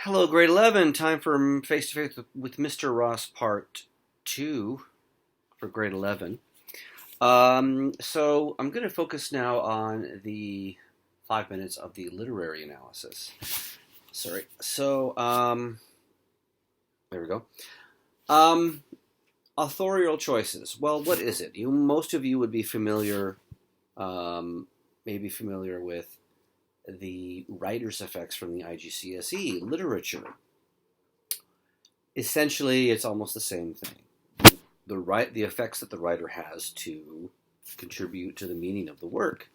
Hello, grade 11. Time for Face to Face with Mr. Ross part 2 for grade 11. So I'm going to focus now on the 5 minutes of the literary analysis. Sorry. There we go. Authorial choices. Well, what is it? Most of you would be familiar, maybe familiar with the writer's effects from the IGCSE literature. Essentially, it's almost the same thing. The effects that the writer has to contribute to the meaning of the work.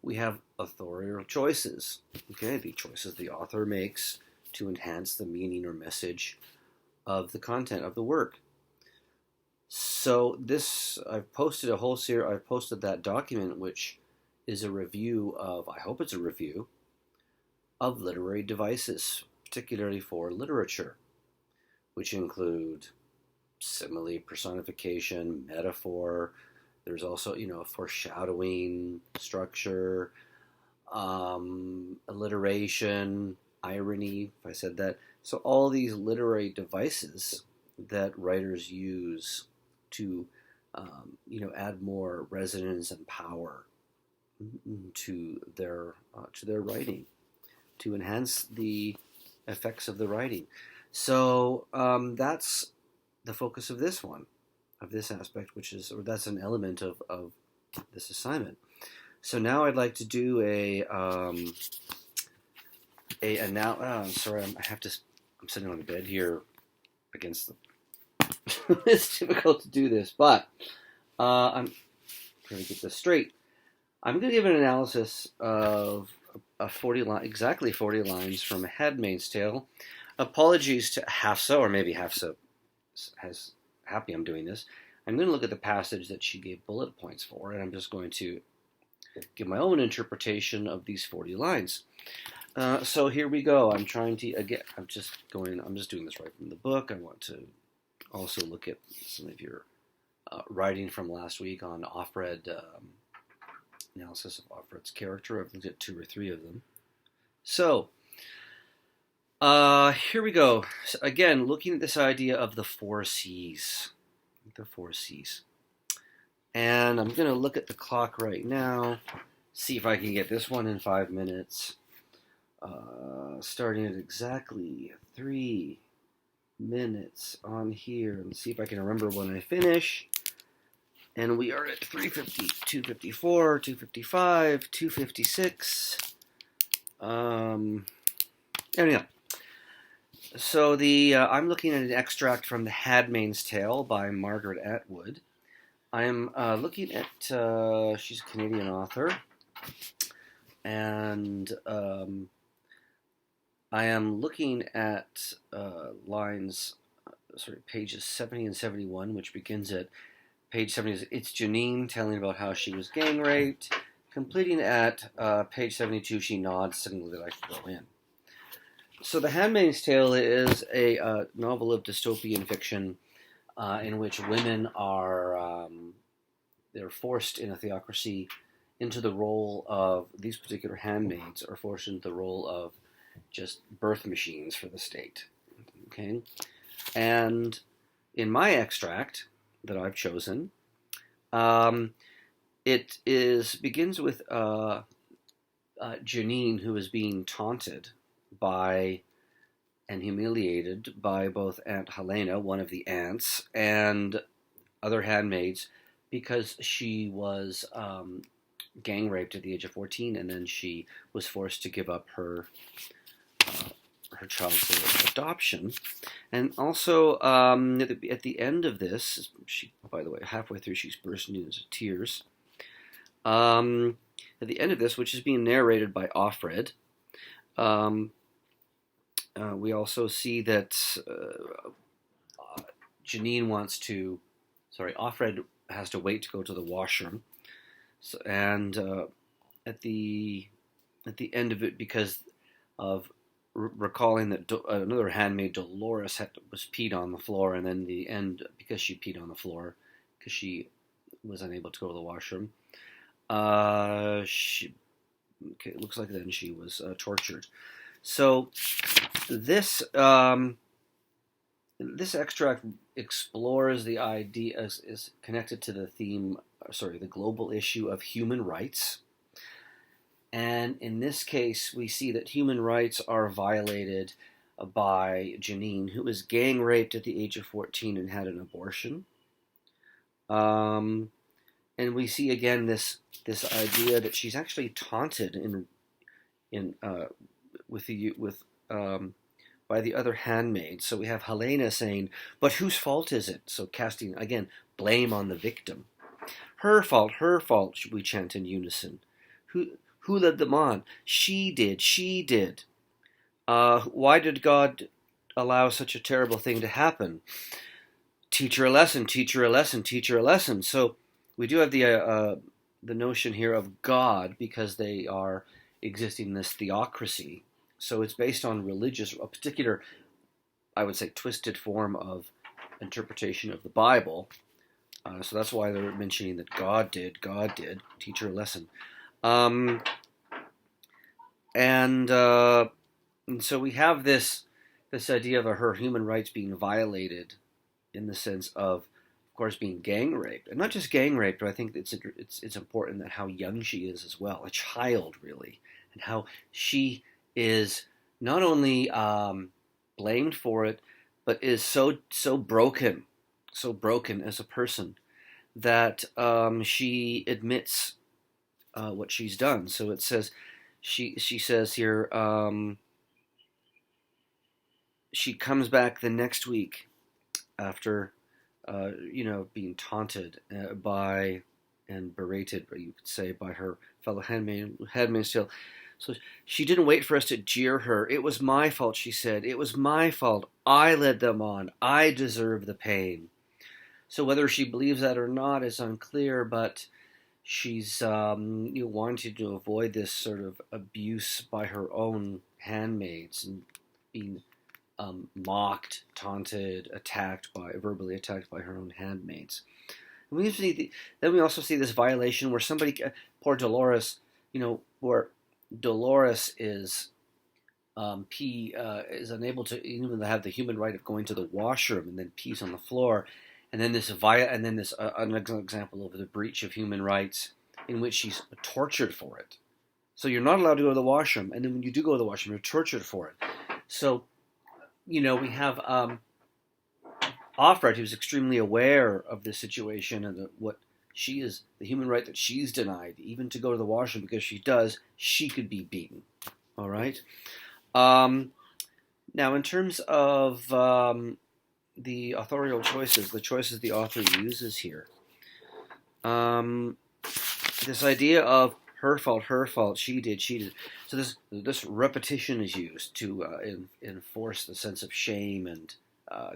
We have authorial choices. Okay, the choices the author makes to enhance the meaning or message of the content of the work. So I've posted a whole series. I've posted that document, which is a review of. I hope it's a review of literary devices, particularly for literature, which include simile, personification, metaphor. There's also, foreshadowing, structure, alliteration, irony, if I said that. So all these literary devices that writers use to, add more resonance and power to their writing, to enhance the effects of the writing. So that's the focus of this one, of this aspect, that's an element of this assignment. So now I'd like to do I'm sitting on the bed here against the. It's difficult to do this, but I'm trying to get this straight. I'm going to give an analysis of exactly 40 lines from A Handmaid's Tale. Apologies to Hafsa, or maybe Hafsa has happy I'm doing this. I'm going to look at the passage that she gave bullet points for, and I'm just going to give my own interpretation of these 40 lines. So here we go. I'm just doing this right from the book. I want to also look at some of your writing from last week on Offred, analysis of Offred's character. I've looked at 2 or 3 of them. So, here we go. So again, looking at this idea of the 4 C's. The 4 C's. And I'm going to look at the clock right now, see if I can get this one in 5 minutes. Starting at exactly 3 minutes on here. And see if I can remember when I finish. And we are at 3:50, 2:54, 2:55, 2:56. Anyhow. So I'm looking at an extract from The Handmaid's Tale by Margaret Atwood. I am looking at, she's a Canadian author, and I am looking at pages 70 and 71, which begins at page 70. It's Janine telling about how she was gang raped. Completing at page 72, she nods, signaling that I should go in. So The Handmaid's Tale is a novel of dystopian fiction in which women are they're forced in a theocracy into the role of, these particular handmaids are forced into the role of just birth machines for the state. Okay? And in my extract that I've chosen, it begins with Janine, who is being taunted by and humiliated by both Aunt Helena, one of the aunts, and other handmaids, because she was gang raped at the age of 14, and then she was forced to give up her child for adoption. And also, at the end of this, by the way, halfway through, she's bursting into tears. At the end of this, which is being narrated by Offred, we also see that Offred has to wait to go to the washroom, and at the end of it, because of recalling that another handmaid, Dolores, was peed on the floor, and then the end, because she peed on the floor, because she was unable to go to the washroom, it looks like then she was tortured. So this this extract explores the idea is connected to the theme, the global issue of human rights. And in this case, we see that human rights are violated by Janine, who was gang raped at the age of 14 and had an abortion. And we see again this idea that she's actually taunted by the other handmaids. So we have Helena saying, "But whose fault is it?" So casting again blame on the victim. Her fault, we chant in unison. Who led them on? She did. She did. Why did God allow such a terrible thing to happen? Teach her a lesson. Teach her a lesson. Teach her a lesson. So we do have the notion here of God because they are existing in this theocracy. So it's based on a particular, I would say, twisted form of interpretation of the Bible. So that's why they're mentioning that God did, teach her a lesson. And so we have this idea of her human rights being violated in the sense of course, being gang raped. And not just gang raped, but I think it's important that how young she is as well, a child really, and how she is not only blamed for it, but is so broken as a person that she admits what she's done. So it says, she says here, she comes back the next week after being taunted by and berated, you could say, by her fellow handmaid's tale. So she didn't wait for us to jeer her. It was my fault, she said. It was my fault. I led them on. I deserve the pain. So whether she believes that or not is unclear, but she's wanting to avoid this sort of abuse by her own handmaids and being mocked, taunted, verbally attacked by her own handmaids. And then we also see this violation where poor Dolores, where Dolores is is unable to even have the human right of going to the washroom and then pees on the floor, and then this an example of the breach of human rights in which she's tortured for it. So you're not allowed to go to the washroom, and then when you do go to the washroom, you're tortured for it. So we have Offred, who's extremely aware of this situation and the human right that she's denied, even to go to the washroom, because she could be beaten. All right. Now, in terms of the authorial choices, the choices the author uses here, this idea of her fault, she did. So this repetition is used to enforce the sense of shame and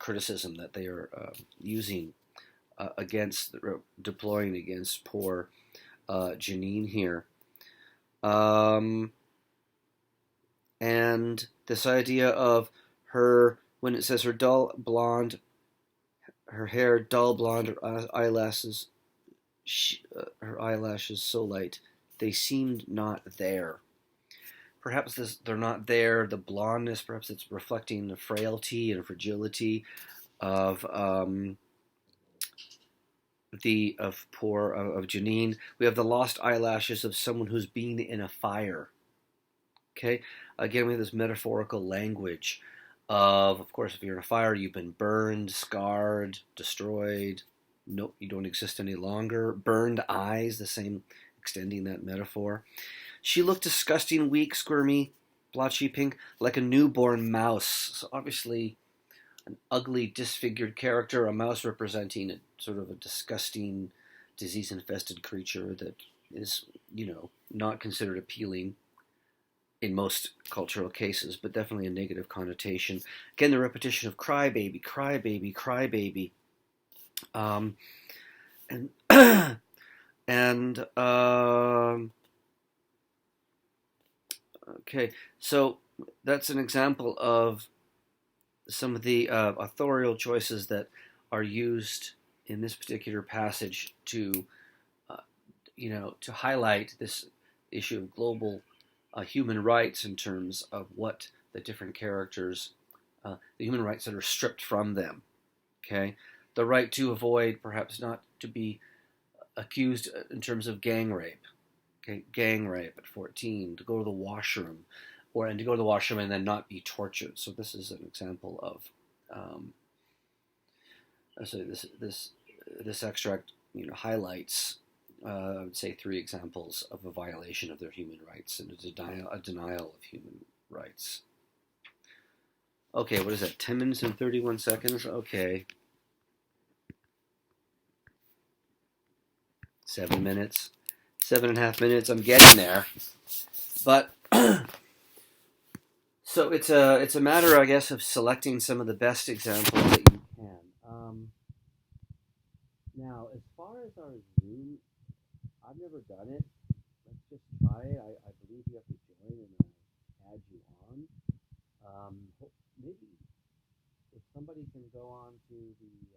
criticism that they are using deploying against poor Janine here. And this idea of her, when it says her hair dull blonde, her eyelashes so light, they seemed not there. Perhaps they're not there. The blondness, perhaps it's reflecting the frailty and fragility of Janine. We have the lost eyelashes of someone who's been in a fire. Okay, again we have this metaphorical language of course, if you're in a fire, you've been burned, scarred, destroyed. No, you don't exist any longer. Burned eyes, the same, extending that metaphor. She looked disgusting, weak, squirmy, blotchy pink, like a newborn mouse. So obviously an ugly, disfigured character, a mouse representing sort of a disgusting, disease-infested creature that is, not considered appealing in most cultural cases, but definitely a negative connotation. Again, the repetition of crybaby, crybaby, crybaby. Okay, so that's an example of some of the authorial choices that are used in this particular passage to highlight this issue of global human rights in terms of what the different characters, the human rights that are stripped from them. Okay, the right to avoid, perhaps not to be accused in terms of gang rape. Okay, gang rape at 14, to go to the washroom, and to go to the washroom and then not be tortured. So this is an example of, so this extract, highlights, I would say, 3 examples of a violation of their human rights and a denial of human rights. Okay, what is that? 10 minutes and 31 seconds. Okay. 7 minutes, 7.5 minutes. I'm getting there, but so it's a matter, I guess, of selecting some of the best examples that you can. Now, as far as our Zoom, I've never done it. Let's just try it. I believe you have to join and I'll add you on. Maybe if somebody can go on to either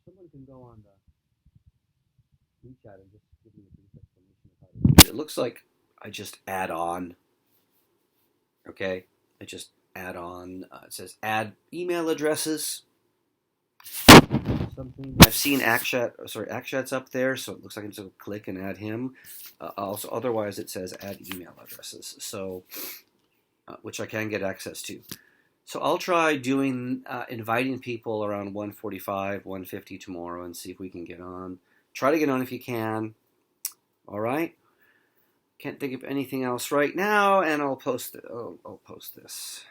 someone can go on the WeChat and just give me a brief explanation of how to do it. It looks like I just add on. Okay, I just add on. It says add email addresses. Something I've seen Akshat's up there, so it looks like I'm just going to click and add him. Also, otherwise it says add email addresses, so which I can get access to. So I'll try doing inviting people around 1:45, 1:50 tomorrow, and see if we can get on. Try to get on if you can. All right. Can't think of anything else right now, and I'll post this.